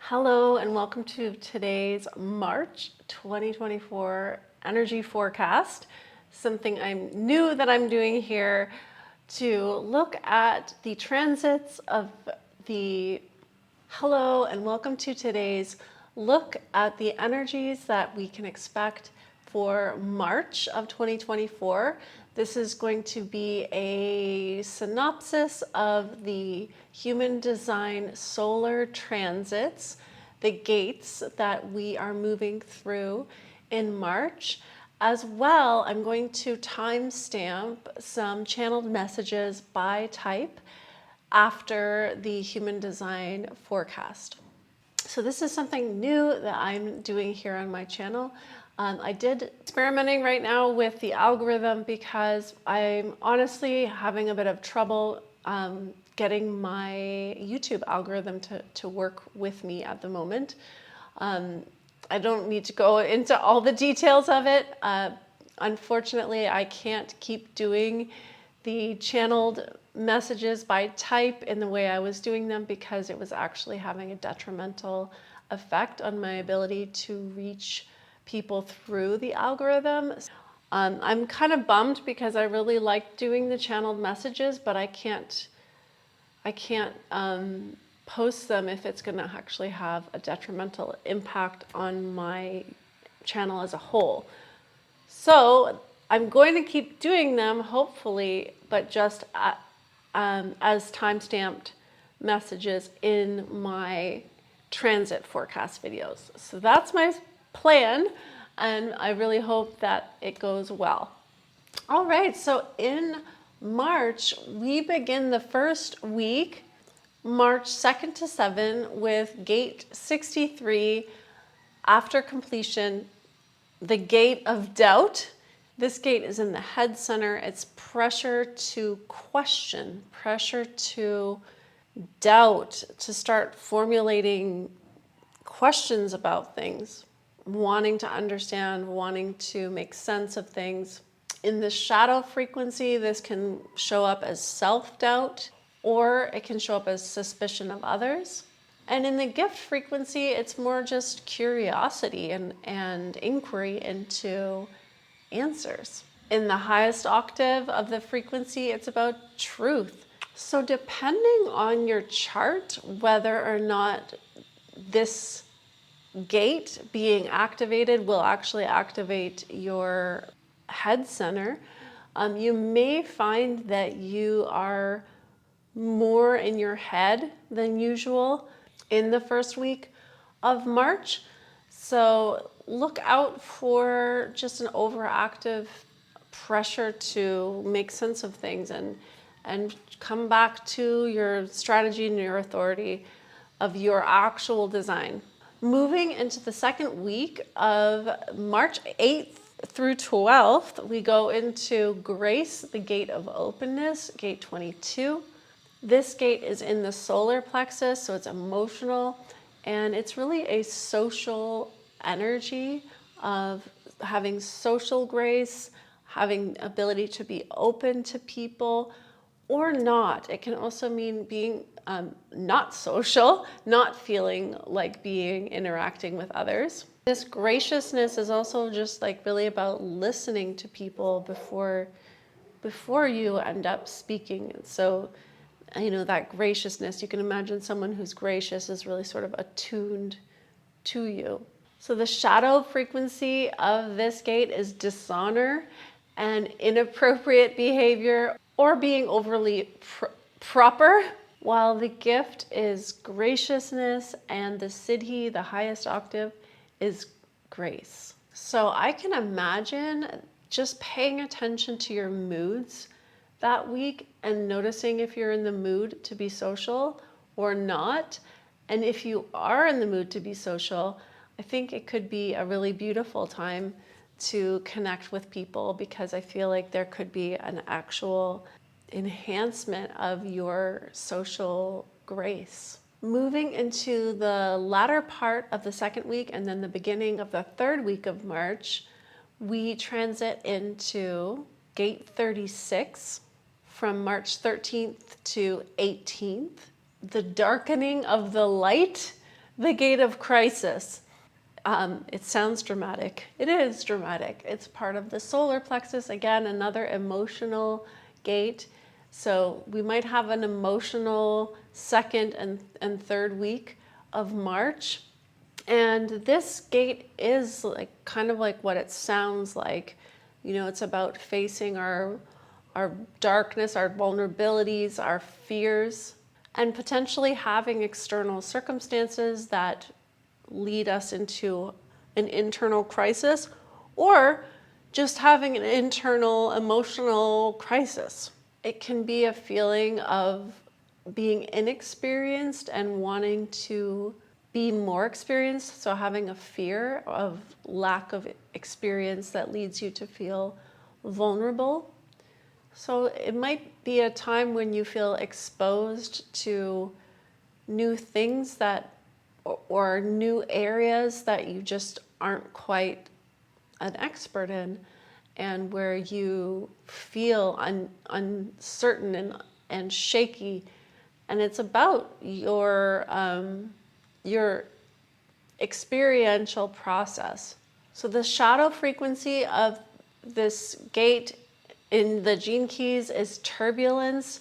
Hello and welcome to today's March 2024 energy forecast. Something I'm new that I'm doing here to look at the transits of the hello and welcome to today's look at the energies that we can expect for March of 2024. This is going to be a synopsis of the human design solar transits, the gates that we are moving through in March. As well, I'm going to timestamp some channeled messages by type after the human design forecast. So this is something new that I'm doing here on my channel. I did experimenting right now with the algorithm because I'm honestly having a bit of trouble getting my YouTube algorithm to work with me at the moment. I don't need to go into all the details of it. Unfortunately, I can't keep doing the channeled messages by type in the way I was doing them because it was actually having a detrimental effect on my ability to reach people through the algorithm. I'm kind of bummed because I really like doing the channeled messages, but I can't post them if it's going to actually have a detrimental impact on my channel as a whole. So I'm going to keep doing them, hopefully, but just as time-stamped messages in my transit forecast videos. So that's my plan, and I really hope that it goes well. All right, so in March, we begin the first week, March 2nd to 7th, with gate 63 after completion, the gate of doubt. This gate is in the head center. It's pressure to question, pressure to doubt, to start formulating questions about things, wanting to understand, wanting to make sense of things. In the shadow frequency, this can show up as self-doubt, or it can show up as suspicion of others. And in the gift frequency, it's more just curiosity and inquiry into answers. In the highest octave of the frequency, it's about truth. So depending on your chart, whether or not this gate being activated will actually activate your head center, you may find that you are more in your head than usual in the first week of March. So look out for just an overactive pressure to make sense of things and come back to your strategy and your authority of your actual design. Moving into the second week of March 8th through 12th, we go into Grace, the gate of openness, gate 22. This gate is in the solar plexus, so it's emotional, and it's really a social energy of having social grace, having ability to be open to people or not. It can also mean being not social, not feeling like interacting with others. This graciousness is also just like really about listening to people before you end up speaking. And so, you know, that graciousness, you can imagine someone who's gracious is really sort of attuned to you. So the shadow frequency of this gate is dishonor and inappropriate behavior or being overly proper, while the gift is graciousness and the siddhi, the highest octave, is grace. So I can imagine just paying attention to your moods that week and noticing if you're in the mood to be social or not. And if you are in the mood to be social, I think it could be a really beautiful time to connect with people, because I feel like there could be an actual enhancement of your social grace. Moving into the latter part of the second week and then the beginning of the third week of March, we transit into gate 36 from March 13th to 18th. The darkening of the light The gate of crisis. It sounds dramatic. It is dramatic. It's part of the solar plexus. Again, another emotional gate. So we might have an emotional second and third week of March. And this gate is like kind of like what it sounds like. It's about facing our darkness, our vulnerabilities, our fears, and potentially having external circumstances that lead us into an internal crisis, or just having an internal emotional crisis. It can be a feeling of being inexperienced and wanting to be more experienced, so having a fear of lack of experience that leads you to feel vulnerable. So it might be a time when you feel exposed to new things or new areas that you just aren't quite an expert in, and where you feel uncertain and shaky. And it's about your experiential process. So the shadow frequency of this gate in the gene keys is turbulence,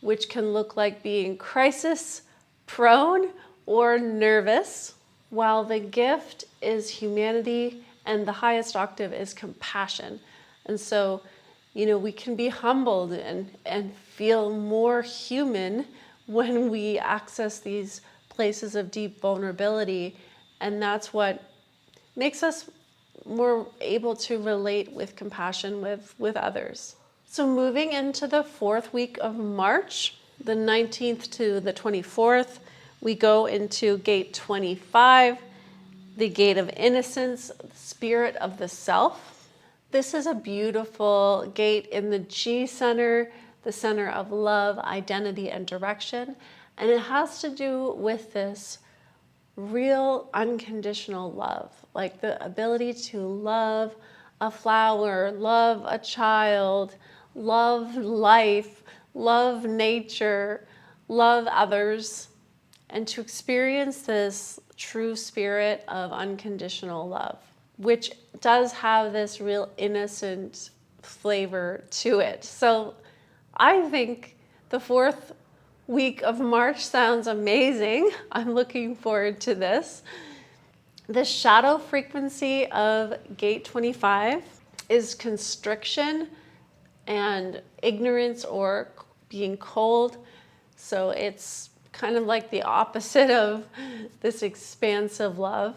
which can look like being crisis prone or nervous, while the gift is humanity and the highest octave is compassion. And so, we can be humbled and feel more human when we access these places of deep vulnerability. And that's what makes us more able to relate with compassion with others. So moving into the fourth week of March, the 19th to the 24th, we go into gate 25, the gate of innocence, spirit of the self. This is a beautiful gate in the G center, the center of love, identity, and direction. And it has to do with this real unconditional love, like the ability to love a flower, love a child, love life, love nature, love others, and to experience this true spirit of unconditional love, which does have this real innocent flavor to it. So I think the fourth week of March sounds amazing. I'm looking forward to this. The shadow frequency of gate 25 is constriction and ignorance or being cold. So it's kind of like the opposite of this expansive love.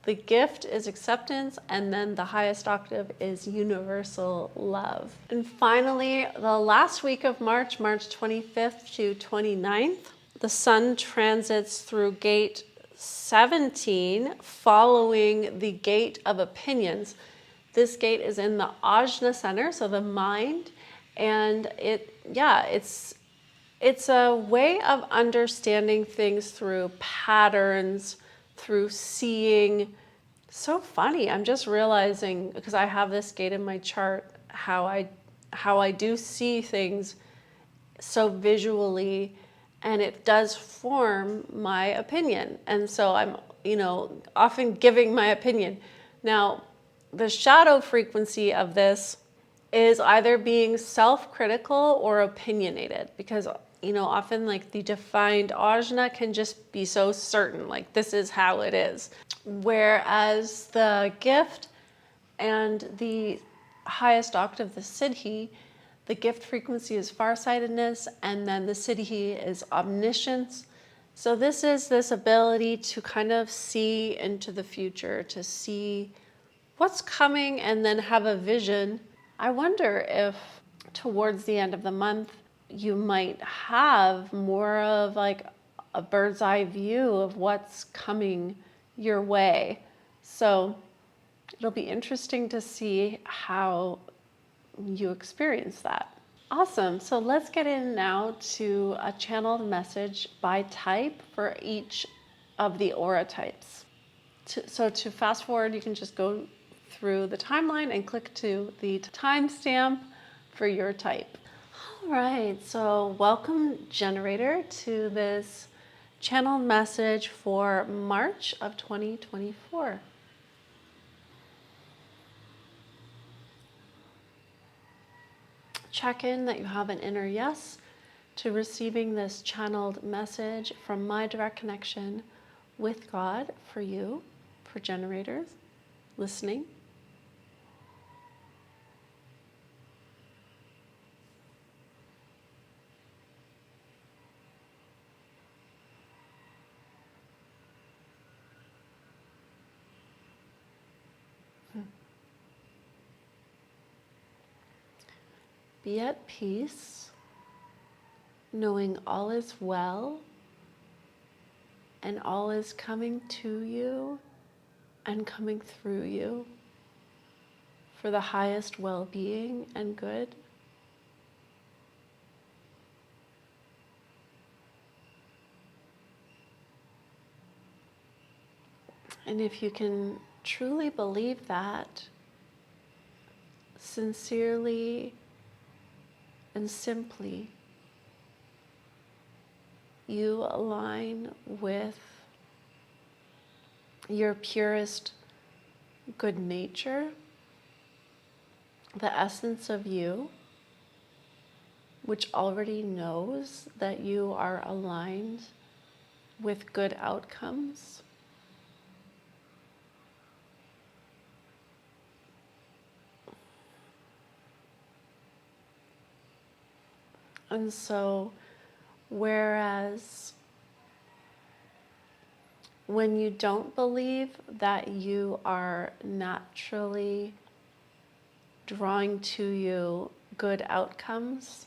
The gift is acceptance, and then the highest octave is universal love. And finally, the last week of March, March 25th to 29th, the sun transits through gate 17, following the gate of opinions. This gate is in the Ajna center, so the mind, and it's a way of understanding things through patterns, through seeing. So funny, I'm just realizing, because I have this gate in my chart, how I do see things so visually, and it does form my opinion. And so I'm, often giving my opinion. Now, the shadow frequency of this is either being self-critical or opinionated, because often like the defined ajna can just be so certain, like this is how it is. Whereas the gift and the highest octave, the siddhi, the gift frequency is farsightedness, and then the siddhi is omniscience. So this is this ability to kind of see into the future, to see what's coming and then have a vision. I wonder if towards the end of the month, you might have more of like a bird's eye view of what's coming your way. So it'll be interesting to see how you experience that. Awesome. So let's get in now to a channeled message by type for each of the aura types. So to fast forward, you can just go through the timeline and click to the timestamp for your type. All right, so welcome, generator, to this channeled message for March of 2024. Check in that you have an inner yes to receiving this channeled message from my direct connection with God for you, for generators listening. Be at peace, knowing all is well and all is coming to you and coming through you for the highest well-being and good. And if you can truly believe that, sincerely and simply, you align with your purest good nature, the essence of you, which already knows that you are aligned with good outcomes. And so, whereas when you don't believe that you are naturally drawing to you good outcomes,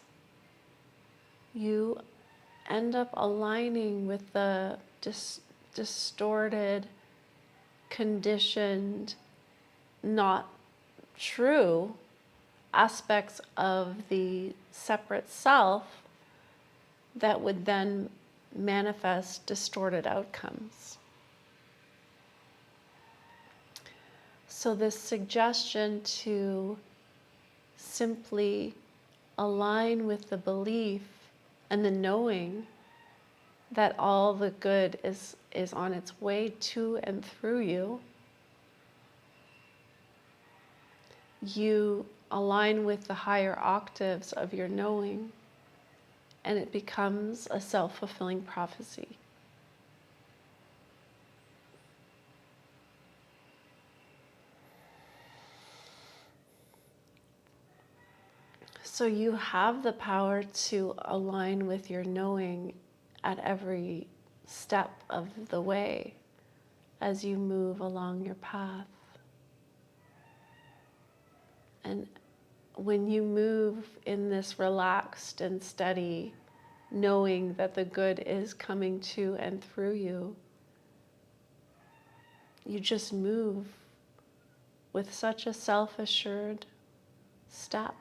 you end up aligning with the distorted, conditioned, not true aspects of the separate self that would then manifest distorted outcomes. So this suggestion to simply align with the belief and the knowing that all the good is on its way to and through you, you align with the higher octaves of your knowing, and it becomes a self-fulfilling prophecy. So you have the power to align with your knowing at every step of the way as you move along your path. And when you move in this relaxed and steady, knowing that the good is coming to and through you, you just move with such a self-assured step.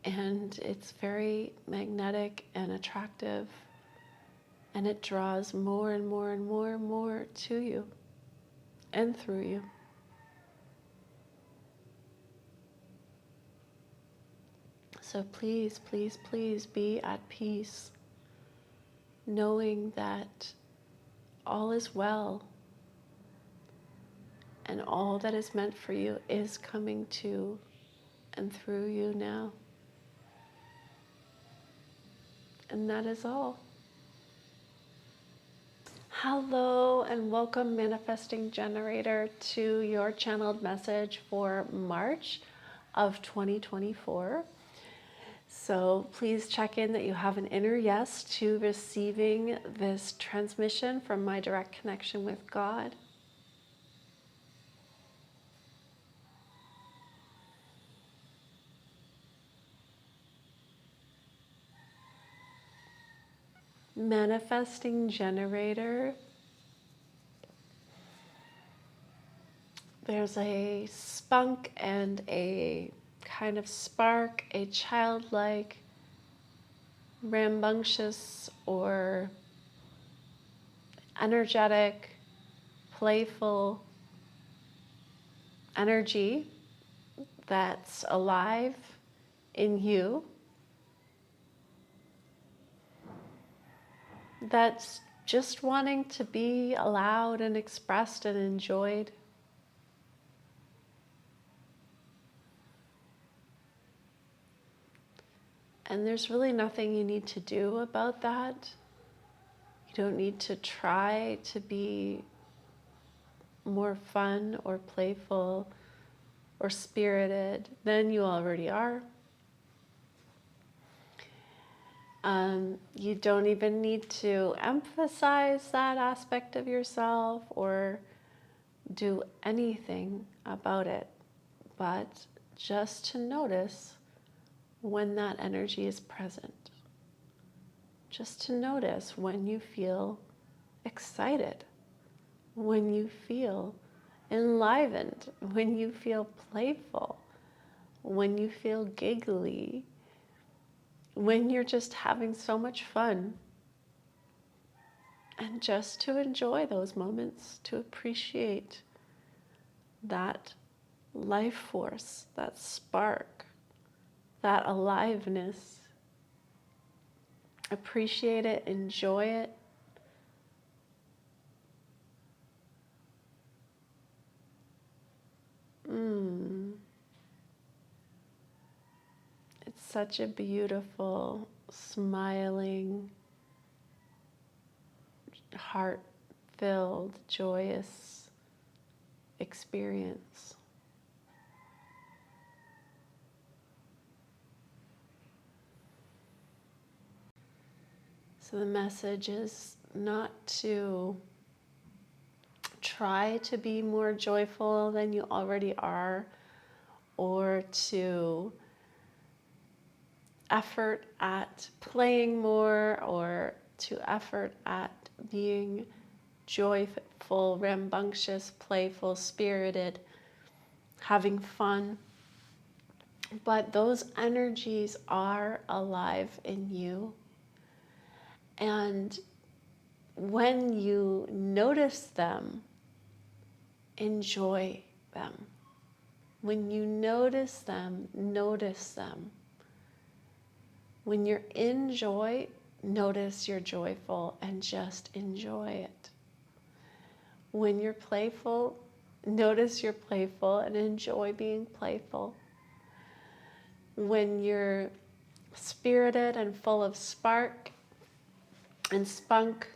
And it's very magnetic and attractive, and it draws more and more and more and more to you and through you. So please, please, please be at peace, knowing that all is well and all that is meant for you is coming to and through you now. And that is all. Hello and welcome, Manifesting Generator, to your channeled message for March of 2024. So please check in that you have an inner yes to receiving this transmission from my direct connection with God. Manifesting Generator, there's a spunk and a kind of spark, a childlike, rambunctious or energetic, playful energy that's alive in you. that's just wanting to be allowed and expressed and enjoyed. And there's really nothing you need to do about that. You don't need to try to be more fun or playful or spirited than you already are. You don't even need to emphasize that aspect of yourself or do anything about it, but just to notice when that energy is present. Just to notice when you feel excited, when you feel enlivened, when you feel playful, when you feel giggly, when you're just having so much fun. And just to enjoy those moments, to appreciate that life force, that spark, that aliveness. Appreciate it, enjoy it. It's such a beautiful, smiling, heart-filled, joyous experience. So the message is not to try to be more joyful than you already are, or to effort at playing more, or to effort at being joyful, rambunctious, playful, spirited, having fun. But those energies are alive in you. And when you notice them, enjoy them. When you notice them, notice them. When you're in joy, notice you're joyful and just enjoy it. When you're playful, notice you're playful and enjoy being playful. When you're spirited and full of spark and spunk,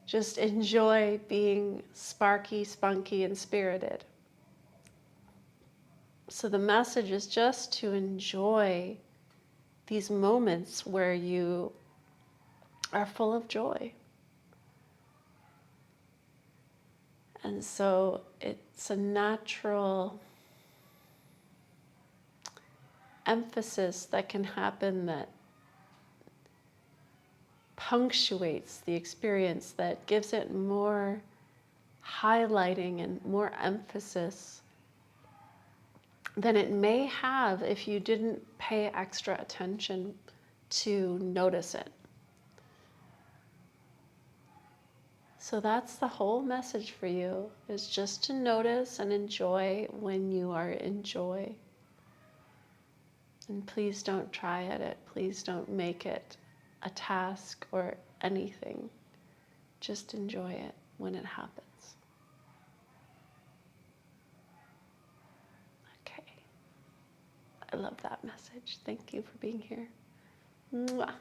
just enjoy being sparky, spunky, and spirited. So the message is just to enjoy these moments where you are full of joy. And so it's a natural emphasis that can happen that punctuates the experience, that gives it more highlighting and more emphasis than it may have if you didn't pay extra attention to notice it. So that's the whole message for you, is just to notice and enjoy when you are in joy. And please don't try at it. Please don't make it a task or anything. Just enjoy it when it happens. Okay. I love that message. Thank you for being here. Mwah.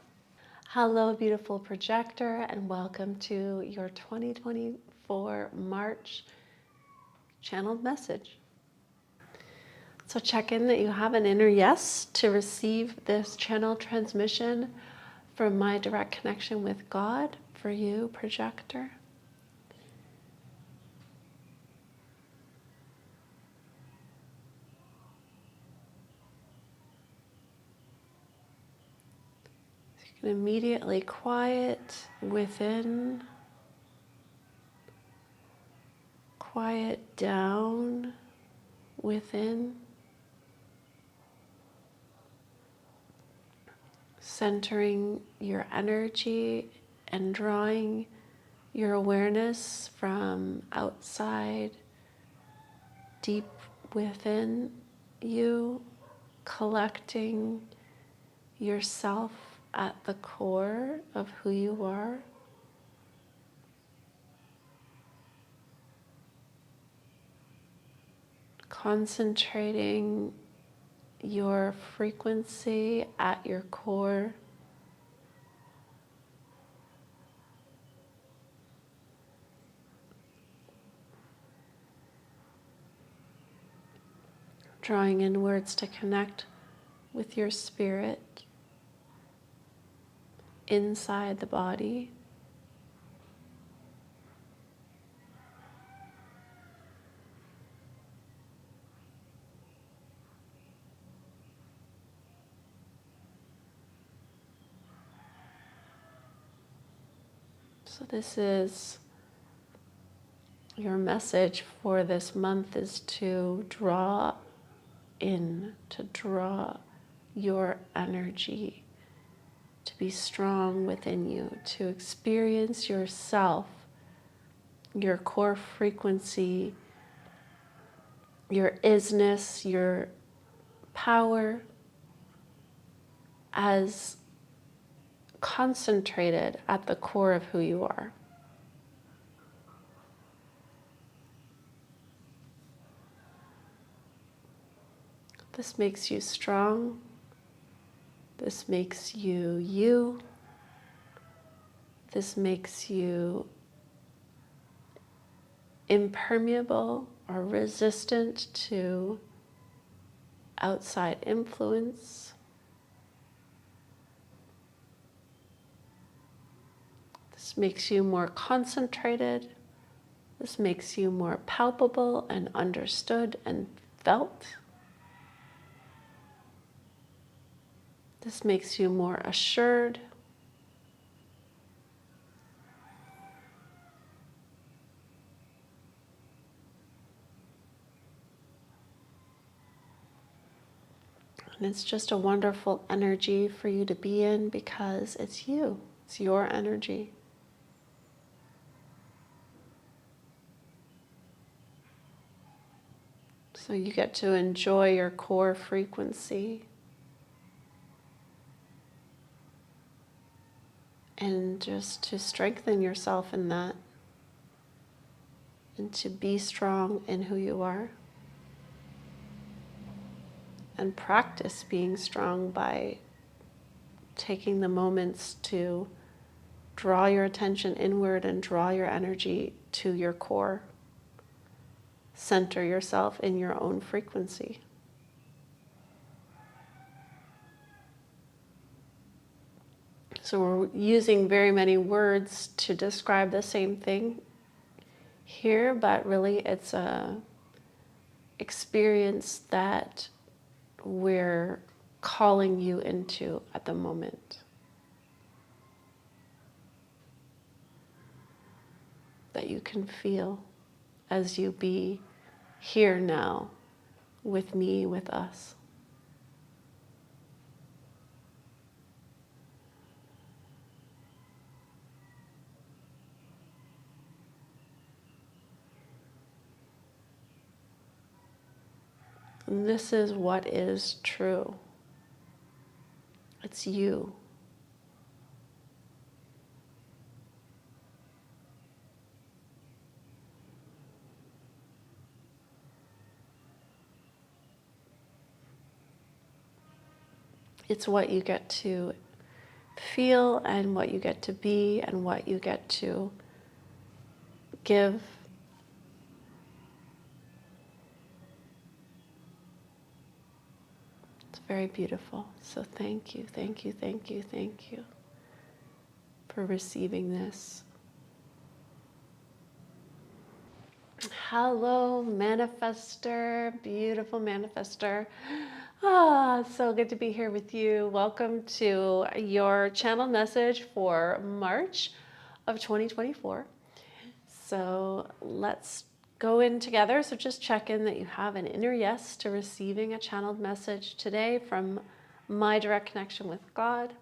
Hello, beautiful projector, and welcome to your 2024 March channeled message. So check in that you have an inner yes to receive this channel transmission from my direct connection with God for you, projector. So you can immediately quiet within, quiet down within, centering your energy and drawing your awareness from outside, deep within you, collecting yourself at the core of who you are. Concentrating your frequency at your core. Drawing inwards to connect with your spirit inside the body. So this is your message for this month, is to draw in, to draw your energy, to be strong within you, to experience yourself, your core frequency, your isness, your power as concentrated at the core of who you are. This makes you strong. This makes you you. This makes you impermeable or resistant to outside influence. This makes you more concentrated. This makes you more palpable and understood and felt. This makes you more assured. And it's just a wonderful energy for you to be in because it's you. It's your energy. So you get to enjoy your core frequency and just to strengthen yourself in that and to be strong in who you are. And practice being strong by taking the moments to draw your attention inward and draw your energy to your core. Center yourself in your own frequency. So we're using very many words to describe the same thing here, but really it's a experience that we're calling you into at the moment. That you can feel as you be here now with me, with us. And this is what is true. It's you. It's what you get to feel and what you get to be and what you get to give. It's very beautiful. So thank you, thank you, thank you, thank you for receiving this. Hello, Manifestor, beautiful Manifestor. So good to be here with you. Welcome to your channel message for March of 2024. So let's go in together. So just check in that you have an inner yes to receiving a channeled message today from my direct connection with God.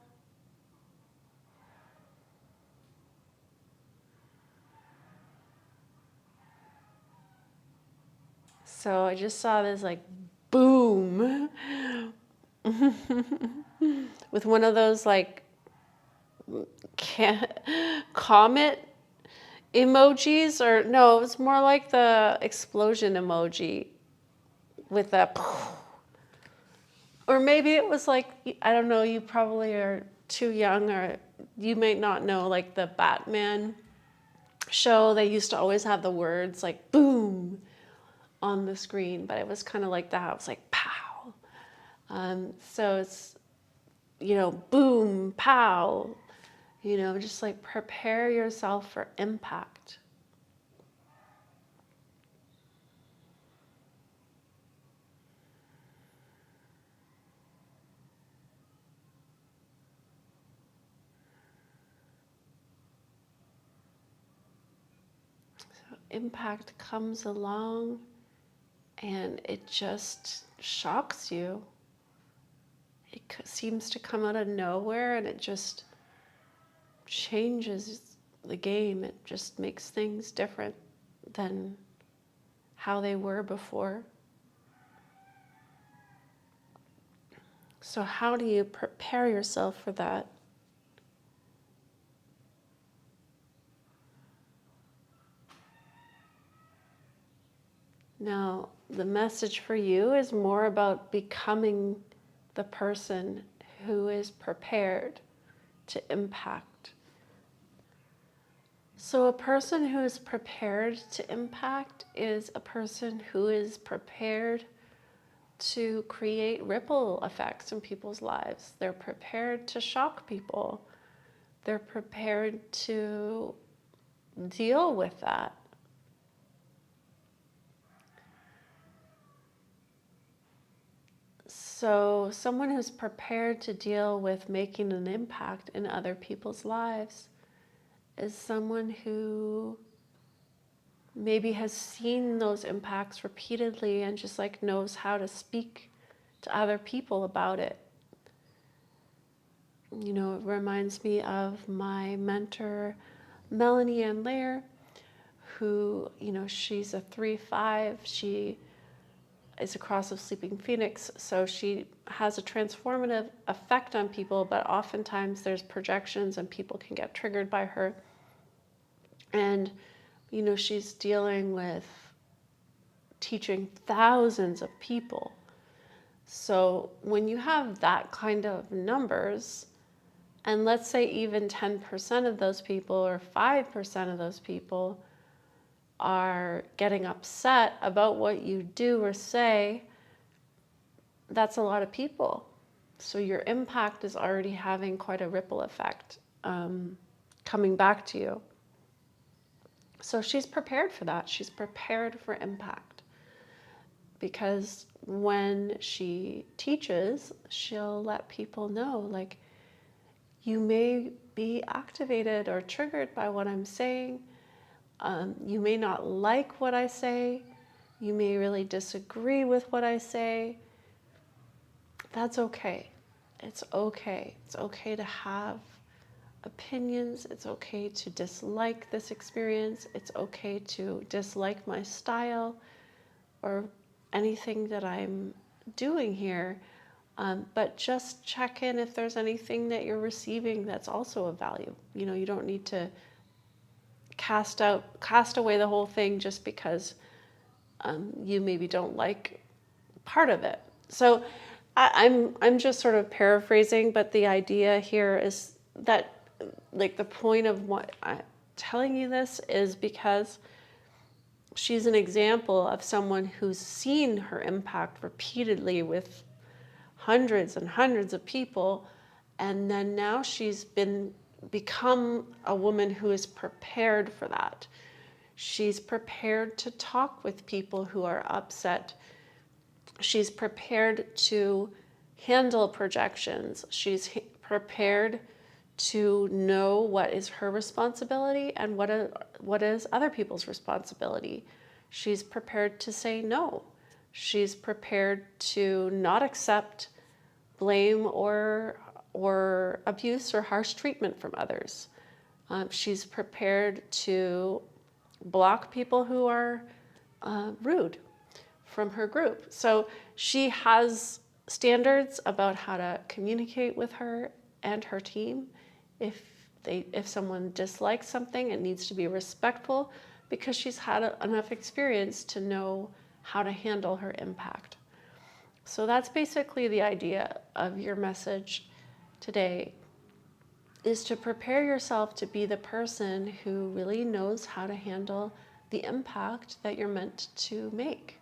So I just saw this like boom with one of those like comet emojis, or no, it was more like the explosion emoji with a, or maybe it was like, I don't know, you probably are too young, or you may not know, like the Batman show, they used to always have the words like boom on the screen, but it was kind of like that. It was like pow. So it's, boom, pow, just like prepare yourself for impact. So impact comes along and it just shocks you. It seems to come out of nowhere and it just changes the game. It just makes things different than how they were before. So how do you prepare yourself for that? Now, the message for you is more about becoming the person who is prepared to impact. So a person who is prepared to impact is a person who is prepared to create ripple effects in people's lives. They're prepared to shock people. They're prepared to deal with that. So someone who's prepared to deal with making an impact in other people's lives is someone who maybe has seen those impacts repeatedly and just like knows how to speak to other people about it. It reminds me of my mentor, Melanie Ann Lair, who, she's a 3-5. She is a cross of Sleeping Phoenix, so she has a transformative effect on people, but oftentimes there's projections and people can get triggered by her. And, she's dealing with teaching thousands of people. So when you have that kind of numbers, and let's say even 10% of those people or 5% of those people are getting upset about what you do or say, that's a lot of people. So your impact is already having quite a ripple effect coming back to you. So she's prepared for that. She's prepared for impact. Because when she teaches, she'll let people know, like, you may be activated or triggered by what I'm saying. You may not like what I say. You may really disagree with what I say. That's okay. It's okay. It's okay to have opinions. It's okay to dislike this experience. It's okay to dislike my style or anything that I'm doing here. But just check in if there's anything that you're receiving that's also of value. You don't need to cast away the whole thing just because you maybe don't like part of it. So I'm just sort of paraphrasing, but the idea here is that, like, the point of what I'm telling you this is because she's an example of someone who's seen her impact repeatedly with hundreds and hundreds of people, and then now she's become a woman who is prepared for that. She's prepared to talk with people who are upset. She's prepared to handle projections. She's prepared to know what is her responsibility and what is other people's responsibility. She's prepared to say no. She's prepared to not accept blame or abuse or harsh treatment from others. She's prepared to block people who are rude from her group. So she has standards about how to communicate with her and her team. If If someone dislikes something, it needs to be respectful because she's had enough experience to know how to handle her impact. So that's basically the idea of your message today, is to prepare yourself to be the person who really knows how to handle the impact that you're meant to make.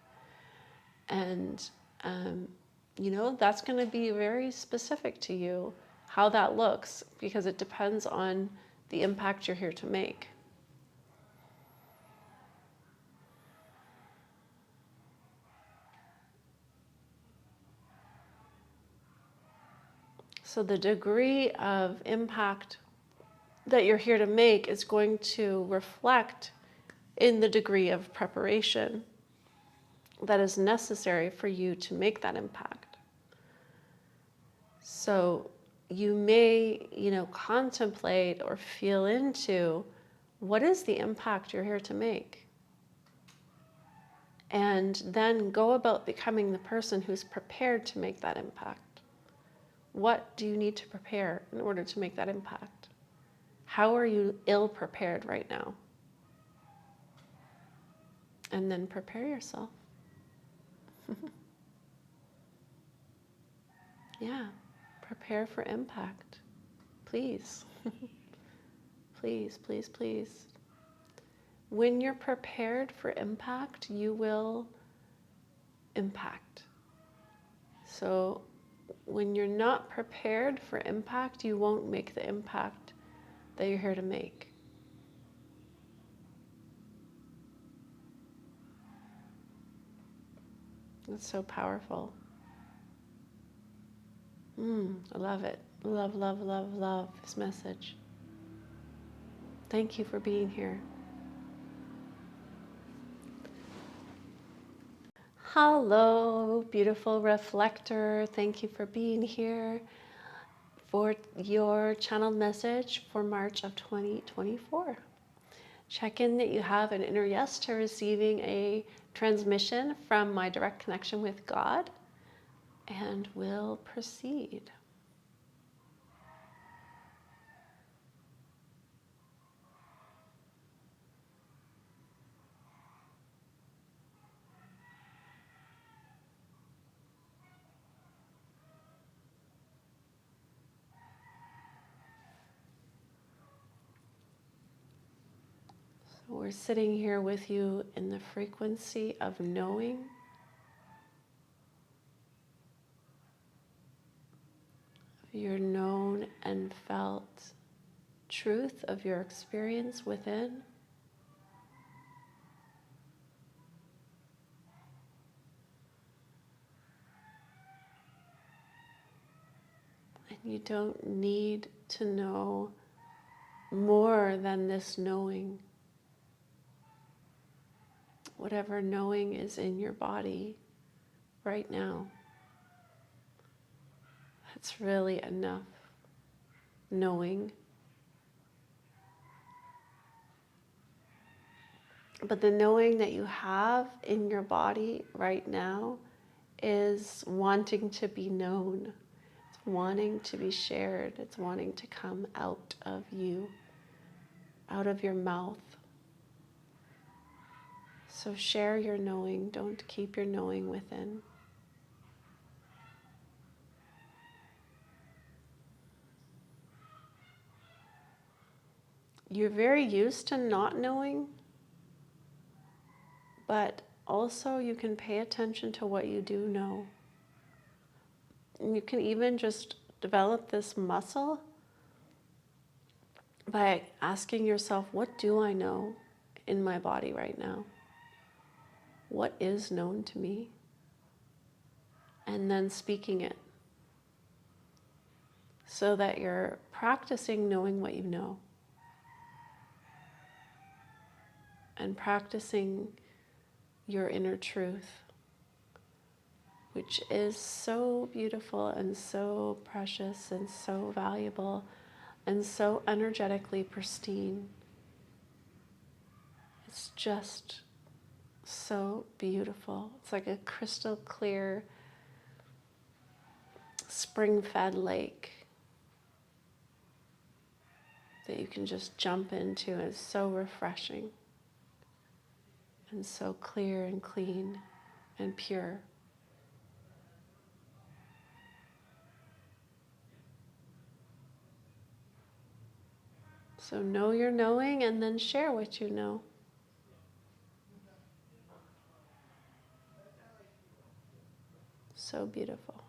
And, that's going to be very specific to you, how that looks, because it depends on the impact you're here to make. So the degree of impact that you're here to make is going to reflect in the degree of preparation that is necessary for you to make that impact. So you may, contemplate or feel into what is the impact you're here to make. And then go about becoming the person who's prepared to make that impact. What do you need to prepare in order to make that impact? How are you ill-prepared right now? And then prepare yourself. Yeah, prepare for impact. Please. Please, please, please. When you're prepared for impact, you will impact. So when you're not prepared for impact, you won't make the impact that you're here to make. It's so powerful. I love it. Love, love, love, love this message. Thank you for being here. Hello, beautiful reflector. Thank you for being here for your channeled message for March of 2024. Check in that you have an inner yes to receiving a transmission from my direct connection with God, and we'll proceed. So we're sitting here with you in the frequency of knowing. Your known and felt truth of your experience within. And you don't need to know more than this knowing. Whatever knowing is in your body right now, that's really enough knowing. But the knowing that you have in your body right now is wanting to be known. It's wanting to be shared. It's wanting to come out of you, out of your mouth. So share your knowing. Don't keep your knowing within. You're very used to not knowing, but also you can pay attention to what you do know. And you can even just develop this muscle by asking yourself, what do I know in my body right now? What is known to me? And then speaking it, so that you're practicing knowing what you know. And practicing your inner truth, which is so beautiful and so precious and so valuable and so energetically pristine. It's just so beautiful. It's like a crystal clear, spring-fed lake. that you can just jump into. It's so refreshing and so clear and clean and pure. So know your knowing and then share what you know. So beautiful.